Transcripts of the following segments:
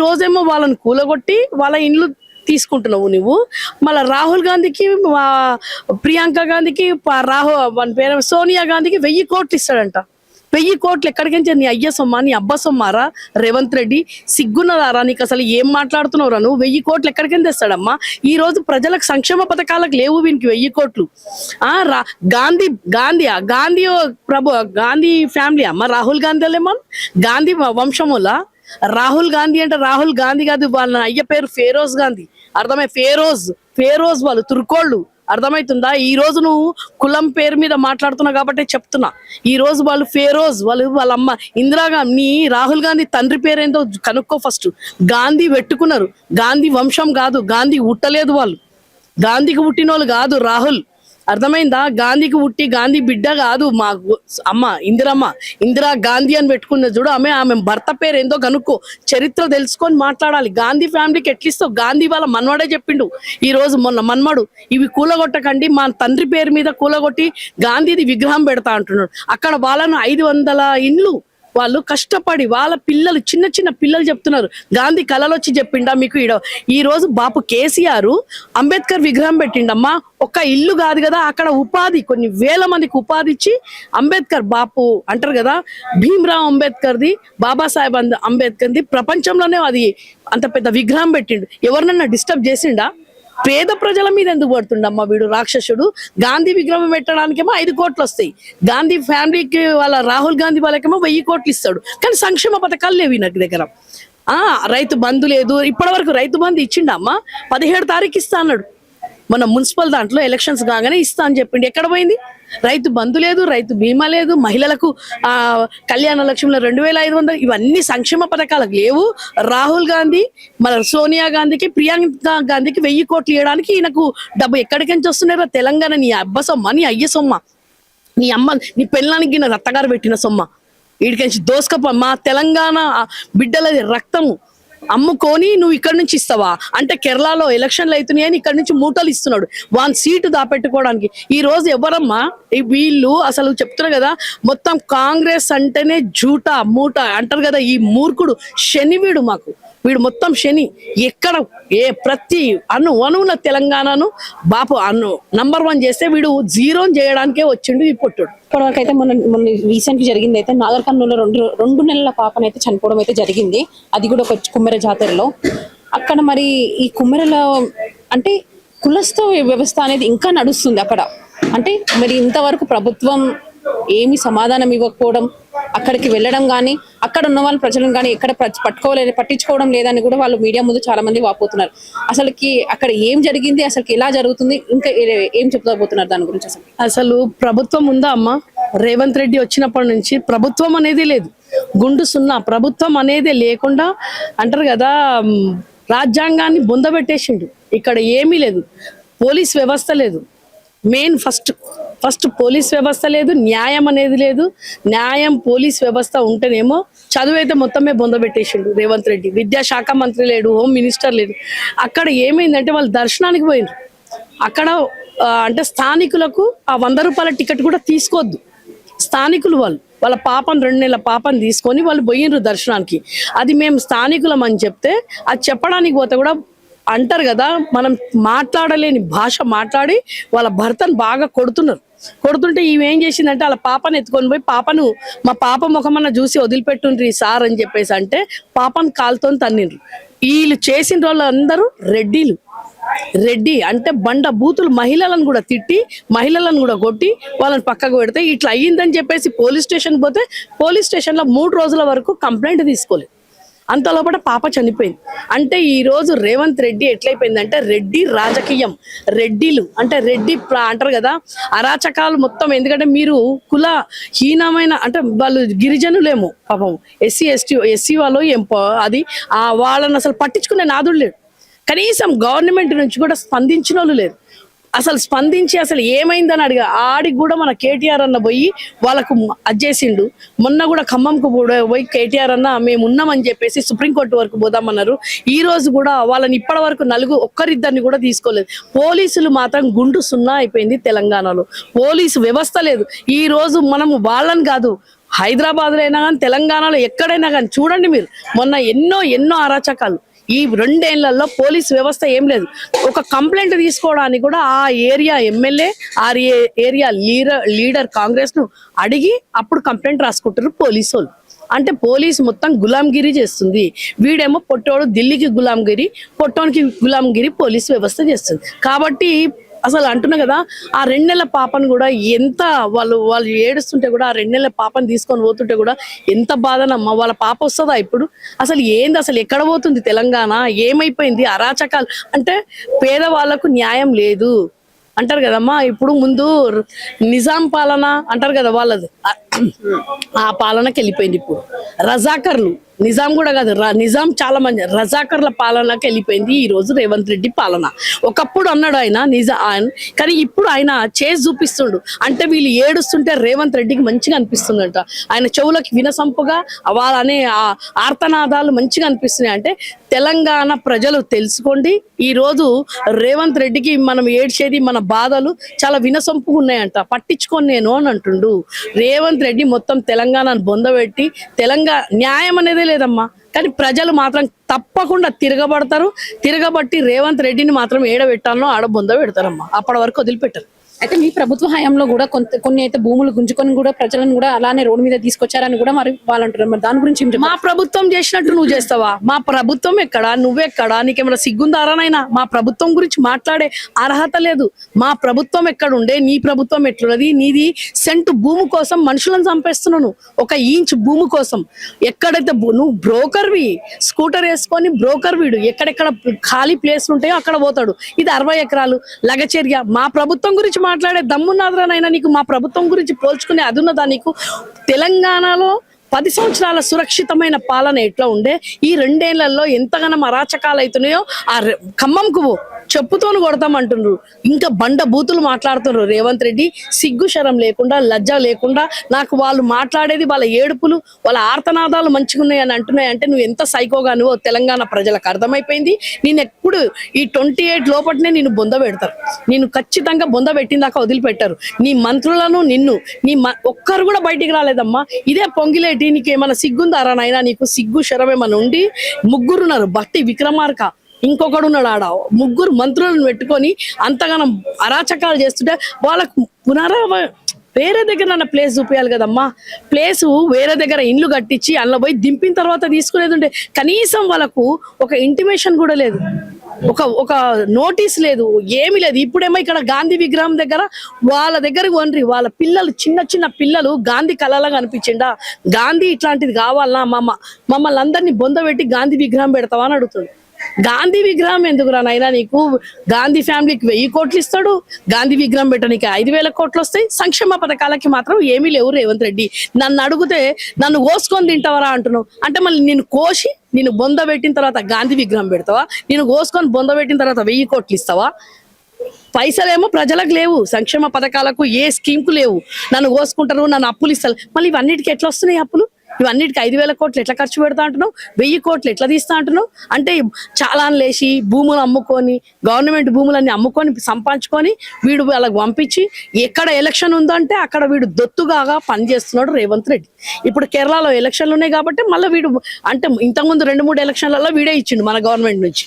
రోజేమో వాళ్ళని కూలగొట్టి వాళ్ళ ఇండ్లు తీసుకుంటున్నావు నువ్వు. మళ్ళీ రాహుల్ గాంధీకి ప్రియాంక గాంధీకి మన పేరు సోనియా గాంధీకి 1000 కోట్లు ఇస్తాడంట. 1000 కోట్లు ఎక్కడికించే? నీ అయ్య సొమ్మ, నీ అబ్బ సొమ్మారా రేవంత్ రెడ్డి? సిగ్గున్నదారా నీకు? అసలు ఏం మాట్లాడుతున్నావురా నువ్వు? 1000 కోట్లు ఎక్కడికింద తెస్తాడమ్మా? ఈ రోజు ప్రజలకు సంక్షేమ పథకాలకు లేవు వీనికి 1000 కోట్లు. గాంధీ ఫ్యామిలీ అమ్మ, రాహుల్ గాంధీ వాళ్ళేమో గాంధీ వంశముల. రాహుల్ గాంధీ అంటే రాహుల్ గాంధీ కాదు, వాళ్ళ అయ్య పేరు ఫేరోజ్ గాంధీ. అర్థమై ఫేరోజ్ వాళ్ళు తుర్కోళ్ళు. అర్థమవుతుందా? ఈ రోజు నువ్వు కులం పేరు మీద మాట్లాడుతున్నావు కాబట్టి చెప్తున్నా. ఈ రోజు వాళ్ళు ఫేరోజ్, వాళ్ళ అమ్మ ఇందిరాగాంధీ. రాహుల్ గాంధీ తండ్రి పేరేందో కనుక్కో ఫస్ట్. గాంధీ పెట్టుకున్నారు, గాంధీ వంశం కాదు, గాంధీ ఉట్టలేదు వాళ్ళు. గాంధీకి పుట్టిన వాళ్ళు కాదు రాహుల్. అర్థమైందా? గాంధీకి పుట్టి గాంధీ బిడ్డ కాదు మా అమ్మ ఇందిరా గాంధీ అని పెట్టుకున్నది చూడు. ఆమె భర్త పేరు ఏందో కనుక్కో, చరిత్ర తెలుసుకొని మాట్లాడాలి. గాంధీ ఫ్యామిలీకి ఎట్లిస్తావు? గాంధీ వాళ్ళ మన్వాడే చెప్పిండు ఈ రోజు మొన్న మన్మడు, ఇవి కూలగొట్టకండి, మా తండ్రి పేరు మీద కూలగొట్టి గాంధీది విగ్రహం పెడతా అంటున్నాడు. అక్కడ వాళ్ళను 500 ఇండ్లు వాళ్ళు కష్టపడి వాళ్ళ పిల్లలు చిన్న పిల్లలు చెప్తున్నారు. గాంధీ కళలు వచ్చి చెప్పిండా మీకు? ఈ రోజు బాపు కేసీఆర్ అంబేద్కర్ విగ్రహం పెట్టిండమ్మా. ఒక్క ఇల్లు కాదు కదా, అక్కడ ఉపాధి కొన్ని వేల మందికి ఉపాధి ఇచ్చి అంబేద్కర్ బాపు అంటారు కదా, భీమ్రావ్ అంబేద్కర్ది, బాబాసాహెబ్ అంబేద్కర్ది ప్రపంచంలోనే అది అంత పెద్ద విగ్రహం పెట్టిండు. ఎవరినన్నా డిస్టర్బ్ చేసిండా? పేద ప్రజల మీద ఎందుకు పడుతుండమ్మా వీడు రాక్షసుడు? గాంధీ విగ్రహం పెట్టడానికేమో 5 కోట్లు వస్తాయి. గాంధీ ఫ్యామిలీకి వాళ్ళ రాహుల్ గాంధీ వాళ్ళకేమో 1000 కోట్లు ఇస్తాడు. కానీ సంక్షేమ పథకాలు లేవు నాకు దగ్గర. రైతు బంధు లేదు. ఇప్పటి వరకు రైతు బంధు ఇచ్చిండమ్మా. 17 తారీఖు ఇస్తా అన్నాడు. మన మున్సిపల్ దాంట్లో ఎలక్షన్స్ కాగానే ఇస్తా అని చెప్పిండు. ఎక్కడ పోయింది? రైతు బంధు లేదు, రైతు బీమా లేదు, మహిళలకు కళ్యాణ లక్ష్మిలో 2500 ఇవన్నీ సంక్షేమ పథకాలకు లేవు. రాహుల్ గాంధీ మన సోనియా గాంధీకి ప్రియాంక గాంధీకి 1000 కోట్లు ఇవ్వడానికి ఈయనకు డబ్బు ఎక్కడికించి వస్తున్నారో? తెలంగాణ నీ అబ్బ సొమ్మ, నీ అయ్య సొమ్మ, నీ అమ్మ నీ పెళ్ళానికి నా రత్తగారు పెట్టిన సొమ్మ వీడికించి దోసుకపో. మా తెలంగాణ బిడ్డలది రక్తము అమ్ముకొని నువ్వు ఇక్కడ నుంచి ఇస్తావా? అంటే కేరళలో ఎలక్షన్లు అవుతున్నాయని ఇక్కడ నుంచి మూటలు ఇస్తున్నాడు వాన్ సీటు దాపెట్టుకోవడానికి. ఈ రోజు ఎవరమ్మా వీళ్ళు? అసలు చెప్తున్నారు కదా, మొత్తం కాంగ్రెస్ అంటేనే జూట మూట అంటారు కదా. ఈ మూర్ఖుడు శని వీడు మొత్తం శని. ఎక్కడ ప్రతి అణువున తెలంగాణను బాపు నంబర్ 1 చేస్తే వీడు 0 చేయడానికే వచ్చిండు ఈ పొట్టుడు. ఇప్పటివరకు అయితే మొన్న రీసెంట్ జరిగింది అయితే నాగర్ కర్నూలులో 2 నెలల పాపనైతే చనిపోవడం అయితే జరిగింది. అది కూడా ఒక కుమ్మెర జాతరలో. అక్కడ మరి ఈ కుమ్మెరలో అంటే కులస్థ వ్యవస్థ అనేది ఇంకా నడుస్తుంది అక్కడ. అంటే మరి ఇంతవరకు ప్రభుత్వం ఏమి సమాధానం ఇవ్వకపోవడం, అక్కడికి వెళ్ళడం కానీ అక్కడ ఉన్న వాళ్ళ ప్రజలను కానీ ఎక్కడ పట్టించుకోవడం లేదని కూడా వాళ్ళు మీడియా ముందు చాలా మంది వాపోతున్నారు. అసలుకి అక్కడ ఏం జరిగింది, అసలుకి ఎలా జరుగుతుంది, ఇంకా ఏం చెప్తాబోతున్నారు దాని గురించి? అసలు ప్రభుత్వం ఉందా అమ్మా? రేవంత్ రెడ్డి వచ్చినప్పటి నుంచి ప్రభుత్వం అనేది లేదు. గుండు సున్నా ప్రభుత్వం అనేది లేకుండా అంటారు కదా, రాజ్యాంగాన్ని బొందబెట్టేసిండు. ఇక్కడ ఏమీ లేదు. పోలీస్ వ్యవస్థ లేదు. మెయిన్ ఫస్ట్ పోలీస్ వ్యవస్థ లేదు, న్యాయం అనేది లేదు. న్యాయం పోలీస్ వ్యవస్థ ఉంటేనేమో చదువు అయితే మొత్తమే బొందబెట్టేసిండు రేవంత్ రెడ్డి. విద్యాశాఖ మంత్రి లేడు, హోమ్ మినిస్టర్ లేదు. అక్కడ ఏమైందంటే వాళ్ళు దర్శనానికి పోయినారు. అక్కడ అంటే స్థానికులకు ఆ 100 రూపాయల టికెట్ కూడా తీసుకోవద్దు. స్థానికులు వాళ్ళ పాపను 2 నెలల పాపను తీసుకొని వాళ్ళు పోయినరు దర్శనానికి. అది మేము స్థానికులం అని చెప్తే అది చెప్పడానికి పోతే కూడా అంటారు కదా, మనం మాట్లాడలేని భాష మాట్లాడి వాళ్ళ భర్తను బాగా కొడుతుంటే ఈమె ఏం చేసిందంటే వాళ్ళ పాపను ఎత్తుకొని పోయి మా పాప ముఖమన్న చూసి వదిలిపెట్టుండ్రి సార్ అని చెప్పేసి అంటే పాపను కాలుతో తన్నిండ్రు. వీళ్ళు చేసిన వాళ్ళు అందరూ రెడ్డి అంటే బండ బూతులు. మహిళలను కూడా తిట్టి, మహిళలను కూడా కొట్టి వాళ్ళని పక్కకు పెడితే ఇట్లా అయ్యిందని చెప్పేసి పోలీస్ స్టేషన్ పోతే పోలీస్ స్టేషన్లో 3 రోజుల వరకు కంప్లైంట్ తీసుకోలేదు. అంత లోపల పాప చనిపోయింది. అంటే ఈ రోజు రేవంత్ రెడ్డి ఎట్లయిపోయిందంటే రెడ్డి రాజకీయం. రెడ్డిలు అంటే రెడ్డి అంటారు కదా, అరాచకాలు మొత్తం. ఎందుకంటే మీరు కుల హీనమైన అంటే వాళ్ళు గిరిజనులేమో పాపం, ఎస్సీ వాళ్ళు అది వాళ్ళని అసలు పట్టించుకునే నాదుడు లేడు. కనీసం గవర్నమెంట్ నుంచి కూడా స్పందించిన వాళ్ళు లేరు. అసలు స్పందించి అసలు ఏమైందని ఆడికి కూడా మన కేటీఆర్ అన్న పోయి వాళ్ళకు అజ్జేసిండు. మొన్న కూడా ఖమ్మంకు పోయి కేటీఆర్ అన్న మేము ఉన్నామని చెప్పేసి సుప్రీంకోర్టు వరకు పోదామన్నారు. ఈ రోజు కూడా వాళ్ళని ఇప్పటి వరకు ఒక్కరిద్దరిని కూడా తీసుకోలేదు. పోలీసులు మాత్రం గుండు సున్నా అయిపోయింది తెలంగాణలో. పోలీసు వ్యవస్థ లేదు. ఈ రోజు మనం వాళ్ళని కాదు, హైదరాబాద్లో అయినా కానీ తెలంగాణలో ఎక్కడైనా కానీ చూడండి మీరు, మొన్న ఎన్నో అరాచకాలు. ఈ 2 ఏళ్లలో పోలీస్ వ్యవస్థ ఏం లేదు. ఒక కంప్లైంట్ తీసుకోవడానికి కూడా ఆ ఏరియా ఎమ్మెల్యే, ఆ ఏరియా లీడర్ కాంగ్రెస్ ను అడిగి అప్పుడు కంప్లైంట్ రాసుకుంటారు పోలీసు వాళ్ళు. అంటే పోలీసు మొత్తం గులాంగిరి చేస్తుంది. వీడేమో పొట్టోడు ఢిల్లీకి గులాంగిరి, పొట్టోనికి గులాంగిరి పోలీసు వ్యవస్థ చేస్తుంది. కాబట్టి అసలు అంటున్నా కదా, ఆ 2 నెలల పాపను కూడా ఎంత వాళ్ళు ఏడుస్తుంటే కూడా, ఆ 2 నెలల పాపను తీసుకొని పోతుంటే కూడా ఎంత బాధనమ్మా. వాళ్ళ పాప వస్తుందా ఇప్పుడు? అసలు ఏంది, అసలు ఎక్కడ పోతుంది తెలంగాణ? ఏమైపోయింది? అరాచకాలు అంటే పేదవాళ్ళకు న్యాయం లేదు అంటారు కదమ్మా. ఇప్పుడు ముందు నిజాం పాలన అంటారు కదా వాళ్ళది, ఆ పాలనకి వెళ్ళిపోయింది. ఇప్పుడు రజాకర్లు, నిజాం కూడా కాదు, నిజాం చాలా మంది రజాకర్ల పాలనకి వెళ్ళిపోయింది ఈ రోజు రేవంత్ రెడ్డి పాలన. ఒకప్పుడు అన్నాడు ఆయన కానీ ఇప్పుడు ఆయన చేసి చూపిస్తుండు. అంటే వీళ్ళు ఏడుస్తుంటే రేవంత్ రెడ్డికి మంచిగా అనిపిస్తుందంట. ఆయన చెవులకి వినసంపుగా వాళ్ళనే ఆర్తనాదాలు మంచిగా అనిపిస్తున్నాయి. అంటే తెలంగాణ ప్రజలు తెలుసుకోండి, ఈ రోజు రేవంత్ రెడ్డికి మనం ఏడ్చేది, మన బాధలు చాలా వినసొంపుగా ఉన్నాయంట. పట్టించుకొని నేను అని అంటుండు రేవంత్ రెడ్డి. మొత్తం తెలంగాణను బొందబెట్టి, తెలంగాణ న్యాయం అనేదే లేదమ్మా. కానీ ప్రజలు మాత్రం తప్పకుండా తిరగబట్టి రేవంత్ రెడ్డిని మాత్రం ఏడబెట్టాలో ఆడ బొంద పెడతారమ్మా. అప్పటి వరకు వదిలిపెట్టారు. అయితే మీ ప్రభుత్వ హయాంలో కూడా కొన్ని అయితే భూములు గుంజుకొని కూడా ప్రజలను కూడా అలానే రోడ్డు మీద తీసుకొచ్చారని కూడా మరి వాళ్ళు అంటున్నారు. మరి దాని గురించి మా ప్రభుత్వం చేసినట్టు నువ్వు చేస్తావా? మా ప్రభుత్వం ఎక్కడా, నువ్వెక్కడా? నీకేమైనా సిగ్గుందారానైనా? మా ప్రభుత్వం గురించి మాట్లాడే అర్హత లేదు. మా ప్రభుత్వం ఎక్కడుండే, నీ ప్రభుత్వం ఎట్లున్నది? నీది సెంటు భూమి కోసం మనుషులను చంపేస్తున్నాను, 1 ఇంచ్ భూమి కోసం. ఎక్కడైతే నువ్వు బ్రోకర్వి, స్కూటర్ వేసుకొని బ్రోకర్ వీడు ఎక్కడెక్కడ ఖాళీ ప్లేస్లు ఉంటాయో అక్కడ పోతాడు. ఇది 60 ఎకరాలు లగచర్య. మా ప్రభుత్వం గురించి మాట్లాడే దమ్మున్నాద్రానైనా నీకు? మా ప్రభుత్వం గురించి పోల్చుకునే అదున్నదా నీకు? తెలంగాణలో 10 సంవత్సరాల సురక్షితమైన పాలన ఎట్లా ఉండే, ఈ 2 ఏళ్లలో ఎంతగానో అరాచకాలు అవుతున్నాయో. ఆ ఖమ్మంకు చెప్పుతోను కొడతామంటున్నారు, ఇంకా బండ బూతులు మాట్లాడుతున్నారు రేవంత్ రెడ్డి. సిగ్గు శరం లేకుండా, లజ్జ లేకుండా, నాకు వాళ్ళు మాట్లాడేది, వాళ్ళ ఏడుపులు, వాళ్ళ ఆర్తనాదాలు మంచిగా ఉన్నాయని అంటున్నాయి. అంటే నువ్వు ఎంత సైకోగా నువ్వు తెలంగాణ ప్రజలకు అర్థమైపోయింది. నేను ఎప్పుడు ఈ 28 లోపటనే నేను బొంద పెడతారు. నేను ఖచ్చితంగా బొంద పెట్టిందాకా వదిలిపెట్టారు. నీ మంత్రులను, ఒక్కరు కూడా బయటికి రాలేదమ్మా. ఇదే పొంగిలేటి, నీకు ఏమైనా సిగ్గుందారా నాయనా? నీకు సిగ్గు శరం ఏమైనా ఉండి, 3 ఉన్నారు, బట్టి విక్రమార్క ఇంకొకడు ఉన్నాడు, ఆడ 3 మంత్రులను పెట్టుకొని అంతగానం అరాచకాలు చేస్తుంటే వాళ్ళకు వేరే దగ్గర ప్లేస్ చూపించాలి కదమ్మా. ప్లేసు వేరే దగ్గర ఇండ్లు కట్టించి అందులో పోయి దింపిన తర్వాత తీసుకునేది ఉండే. కనీసం వాళ్ళకు ఒక ఇంటిమేషన్ కూడా లేదు, ఒక నోటీస్ లేదు, ఏమీ లేదు. ఇప్పుడేమో ఇక్కడ గాంధీ విగ్రహం దగ్గర వాళ్ళ దగ్గరకు వండ్రి, వాళ్ళ పిల్లలు, చిన్న పిల్లలు గాంధీ కళలాగా అనిపించిండా? గాంధీ ఇట్లాంటిది కావాలన్నా మమ్మల్ని అందరినీ బొందబెట్టి గాంధీ విగ్రహం పెడతావా అని అడుగుతుంది. గాంధీ విగ్రహం ఎందుకురా నైనా నీకు? గాంధీ ఫ్యామిలీకి 1000 కోట్లు ఇస్తాడు, గాంధీ విగ్రహం పెట్టడానికి 5000 కోట్లు వస్తాయి. సంక్షేమ పథకాలకి మాత్రం ఏమీ లేవు రేవంత్ రెడ్డి. నన్ను అడిగితే నన్ను కోసుకొని తింటావరా అంటున్నావు. అంటే మళ్ళీ నేను కోసి నేను బొంద పెట్టిన తర్వాత గాంధీ విగ్రహం పెడతావా? నేను కోసుకొని బొంద పెట్టిన తర్వాత 1000 కోట్లు ఇస్తావా? పైసలేమో ప్రజలకు లేవు, సంక్షేమ పథకాలకు ఏ స్కీమ్కు లేవు. నన్ను కోసుకుంటారు, నన్ను అప్పులు ఇస్తారు. మళ్ళీ ఇవన్నిటికీ ఎట్లా వస్తున్నాయి అప్పులు? ఇవన్నిటికి 5000 కోట్లు ఎట్లా ఖర్చు పెడతా అంటున్నావు? 1000 కోట్లు ఎట్లా తీస్తా అంటున్నావు? అంటే చాలా లేచి భూములు అమ్ముకొని, గవర్నమెంట్ భూములన్నీ అమ్ముకొని సంపాదించుకొని వీడు వాళ్ళకి పంపించి, ఎక్కడ ఎలక్షన్ ఉందంటే అక్కడ వీడు దొత్తుగా పనిచేస్తున్నాడు రేవంత్ రెడ్డి. ఇప్పుడు కేరళలో ఎలక్షన్లు ఉన్నాయి కాబట్టి మళ్ళీ వీడు, అంటే ఇంతకుముందు 2-3 ఎలక్షన్లలో వీడే ఇచ్చిండు మన గవర్నమెంట్ నుంచి.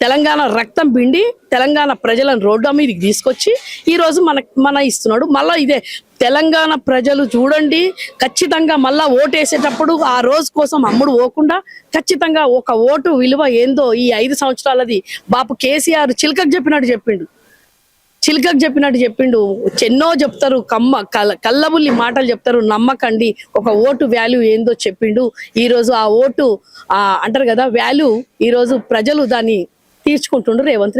తెలంగాణ రక్తం పిండి తెలంగాణ ప్రజలను రోడ్డు మీదకి తీసుకొచ్చి ఈరోజు మన ఇస్తున్నాడు. మళ్ళీ ఇదే తెలంగాణ ప్రజలు చూడండి, ఖచ్చితంగా మళ్ళా ఓటు వేసేటప్పుడు ఆ రోజు కోసం అమ్ముడు పోకుండా ఖచ్చితంగా ఒక ఓటు విలువ ఏందో ఈ 5 సంవత్సరాలది బాపు కేసీఆర్ చిలకకు చెప్పినట్టు చెప్పిండు. ఎన్నో చెప్తారు, కల్లబుల్లి మాటలు చెప్తారు, నమ్మకండి. ఒక ఓటు వాల్యూ ఏందో చెప్పిండు. ఈ రోజు ఆ ఓటు అంటారు కదా వాల్యూ, ఈ రోజు ప్రజలు దాన్ని తీర్చుకుంటుండ్రు రేవంత్ రెడ్డి.